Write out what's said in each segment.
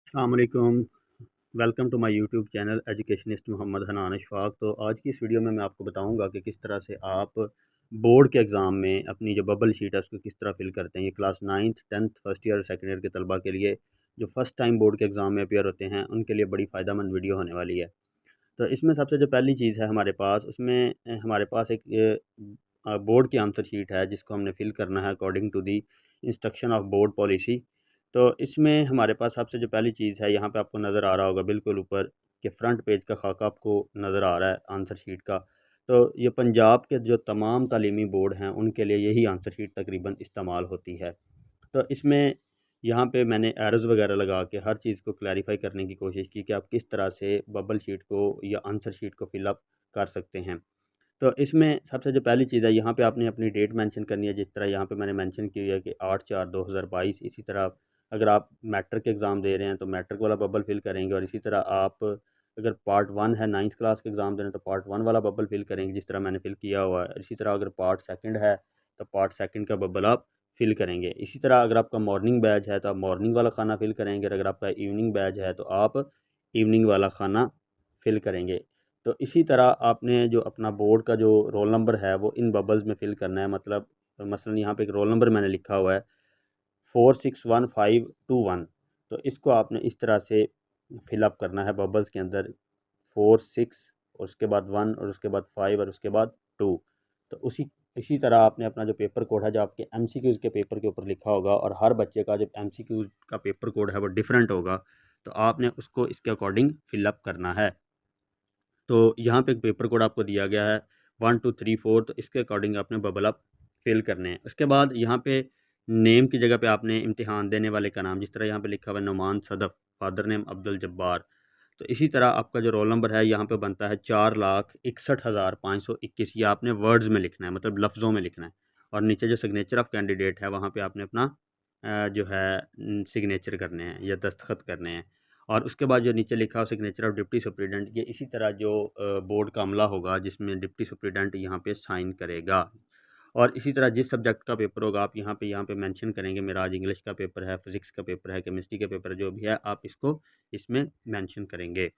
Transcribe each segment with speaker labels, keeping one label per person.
Speaker 1: अस्सलामुअलैकुम। Welcome to my YouTube channel educationist Mohammad Hanan Ashfaq. तो आज की इस वीडियो में मैं आपको बताऊंगा कि किस तरह से आप बोर्ड के एग्ज़ाम में अपनी जो बबल शीट है उसको किस तरह फिल करते हैं। ये class 9th 10th first year और सेकेंड ईयर के तलबा के लिए जो फ़र्स्ट टाइम बोर्ड के एग्ज़ाम में अपेयर होते हैं उनके लिए बड़ी फ़ायदेमंद वीडियो होने वाली है। तो इसमें सबसे जो पहली चीज़ है हमारे पास, उसमें हमारे पास एक बोर्ड की आंसर शीट है जिसको हमने फिल करना है according to the instruction of board policy. तो इसमें हमारे पास सबसे जो पहली चीज़ है, यहाँ पे आपको नज़र आ रहा होगा बिल्कुल ऊपर कि फ्रंट पेज का खाका आपको नज़र आ रहा है आंसर शीट का। तो ये पंजाब के जो तमाम तालीमी बोर्ड हैं उनके लिए यही आंसर शीट तकरीबन इस्तेमाल होती है। तो इसमें यहाँ पे मैंने एरर्स वगैरह लगा के हर चीज़ को क्लैरिफाई करने की कोशिश की कि आप किस तरह से बबल शीट को या आंसर शीट को फिलअप कर सकते हैं। तो इसमें सबसे जो पहली चीज़ है, यहाँ पे आपने अपनी डेट मेंशन करनी है। जिस तरह यहाँ पे मैंने मेंशन की है कि 8/4/2022। इसी तरह अगर आप मैट्रिक एग्ज़ाम दे रहे हैं तो मैट्रिक वाला बबल फिल करेंगे, और इसी तरह आप अगर पार्ट 1 है 9th क्लास के एग्ज़ाम दे रहे हैं तो पार्ट 1 वाला बबल फिल करेंगे जिस तरह मैंने फिल किया हुआ है। इसी तरह अगर पार्ट सेकंड है तो पार्ट सेकंड का बबल आप फिल करेंगे। इसी तरह अगर आपका मॉर्निंग बैच है तो आप मॉर्निंग वाला खाना फिल करेंगे, और अगर आपका इवनिंग बैच है तो आप इवनिंग वाला खाना फिल करेंगे। तो इसी तरह आपने जो अपना बोर्ड का जो रोल नंबर है वो इन बबल्स में फिल करना है। मतलब मसलन यहाँ पे एक रोल नंबर मैंने लिखा हुआ है 461521। तो इसको आपने इस तरह से फिलअप करना है बबल्स के अंदर, 46 और उसके बाद 1 और उसके बाद 5 और उसके बाद 2। तो उसी इसी तरह आपने अपना जो पेपर कोड है जो आपके एमसीक्यूज़ के पेपर के ऊपर लिखा होगा, और हर बच्चे का जो एमसीक्यूज़ का पेपर कोड है वो डिफरेंट होगा, तो आपने उसको इसके अकॉर्डिंग फिलअप करना है। तो यहाँ पे एक पेपर कोड आपको दिया गया है 1 2 3 4, तो इसके अकॉर्डिंग आपने बबल अप फिल करने हैं। उसके बाद यहाँ पे नेम की जगह पे आपने इम्तिहान देने वाले का नाम, जिस तरह यहाँ पे लिखा हुआ है नुमान सदफ़, फादर नेम अब्दुल जब्बार। तो इसी तरह आपका जो रोल नंबर है यहाँ पे बनता है 4,61,521। ये आपने वर्ड्स में लिखना है, मतलब लफ्ज़ों में लिखना है। और नीचे जो सिग्नेचर ऑफ कैंडिडेट है वहाँ पे आपने अपना जो है सिग्नेचर करने हैं या दस्तखत करने हैं। और उसके बाद जो नीचे लिखा हो सिग्नेचर ऑफ डिप्टी सुप्रीडेंट, ये इसी तरह जो बोर्ड का अमला होगा जिसमें डिप्टी सुप्रीडेंट यहाँ पे साइन करेगा। और इसी तरह जिस सब्जेक्ट का पेपर होगा आप यहाँ पे मेंशन करेंगे। मेरा आज इंग्लिश का पेपर है, फिज़िक्स का पेपर है, केमिस्ट्री का पेपर है, जो भी है आप इसको इसमें मेंशन करेंगे।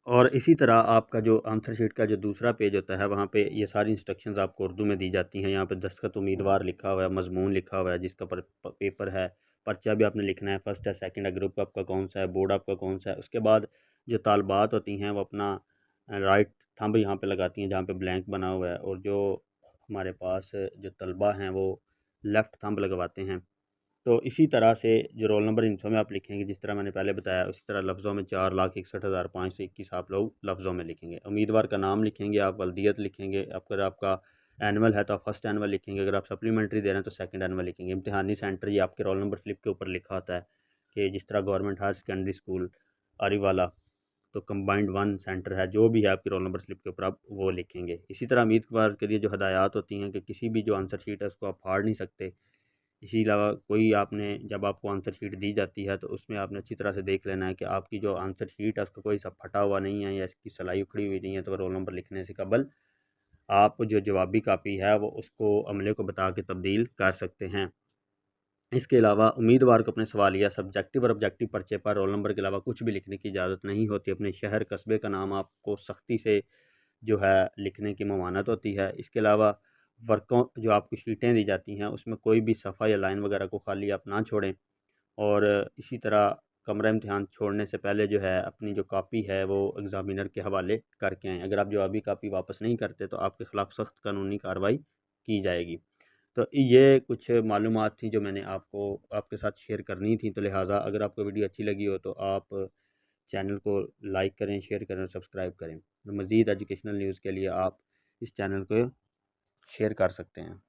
Speaker 1: और इसी तरह आपका जो आंसर शीट का जो दूसरा पेज होता है वहाँ पे ये सारी इंस्ट्रक्शंस आपको उर्दू में दी जाती हैं। यहाँ पे दस्तखत उम्मीदवार लिखा हुआ है, मजमून लिखा हुआ है जिसका पेपर है, पर्चा भी आपने लिखना है, फर्स्ट है, सेकंड है, ग्रुप आपका कौन सा है, बोर्ड आपका कौन सा है। उसके बाद जो तालबात होती हैं वो अपना राइट थंब यहाँ पे लगाती हैं जहाँ पे ब्लैंक बना हुआ है, और जो हमारे पास जो तलबा हैं वो लेफ़्ट थंब लगवाते हैं। तो इसी तरह से जो रोल नंबर हिंसों में आप लिखेंगे जिस तरह मैंने पहले बताया, उसी तरह लफ्ज़ों में 4,61,521 आप लोग लफ्ज़ों में लिखेंगे। उम्मीदवार का नाम लिखेंगे, आप वल्दियत लिखेंगे, अगर आपका एनुअल है तो आप फर्स्ट एनुअल लिखेंगे, अगर आप सप्लीमेंट्री दे रहे हैं तो सेकंड एनुअल लिखेंगे। इम्तिहानी सेंटर ये आपके रोल नंबर स्लिप के ऊपर लिखा होता है कि जिस तरह गवर्नमेंट हायर सेकेंडरी स्कूल आरीवाला, तो कंबाइंड 1 सेंटर है, जो भी है आपकी रोल नंबर स्लिप के ऊपर आप वो लिखेंगे। इसी तरह उम्मीदवार के लिए जो हदायत होती हैं कि किसी भी जो आंसर शीट है उसको आप फाड़ नहीं सकते। इसी अलावा कोई आपने जब आपको आंसर शीट दी जाती है तो उसमें आपने अच्छी तरह से देख लेना है कि आपकी जो आंसर शीट है उसका कोई सा फटा हुआ नहीं है या इसकी सिलाई उखड़ी हुई नहीं है। तो रोल नंबर लिखने से कबल आप जो जवाबी कापी है वो उसको अमले को बता के तब्दील कर सकते हैं। इसके अलावा उम्मीदवार को अपने सवालिया सब्जेक्टिव और ऑब्जेक्टिव पर्चे पर रोल नंबर के अलावा कुछ भी लिखने की इजाज़त नहीं होती। अपने शहर कस्बे का नाम आपको सख्ती से जो है लिखने की ममानत होती है। इसके अलावा वर्कों जो आपको शीटें दी जाती हैं उसमें कोई भी सफ़ा या लाइन वगैरह को खाली आप ना छोड़ें। और इसी तरह कमरा इम्तिहान छोड़ने से पहले जो है अपनी जो कॉपी है वो एग्ज़ामिनर के हवाले करके आएँ। अगर आप जवाबी कॉपी वापस नहीं करते तो आपके ख़िलाफ़ सख्त कानूनी कार्रवाई की जाएगी। तो ये कुछ मालूमात थी जो मैंने आपको आपके साथ शेयर करनी थी। तो लिहाजा अगर आपको वीडियो अच्छी लगी हो तो आप चैनल को लाइक करें, शेयर करें और सब्सक्राइब करें। तो मज़ीद एजुकेशनल न्यूज़ के लिए आप इस चैनल को शेयर कर सकते हैं।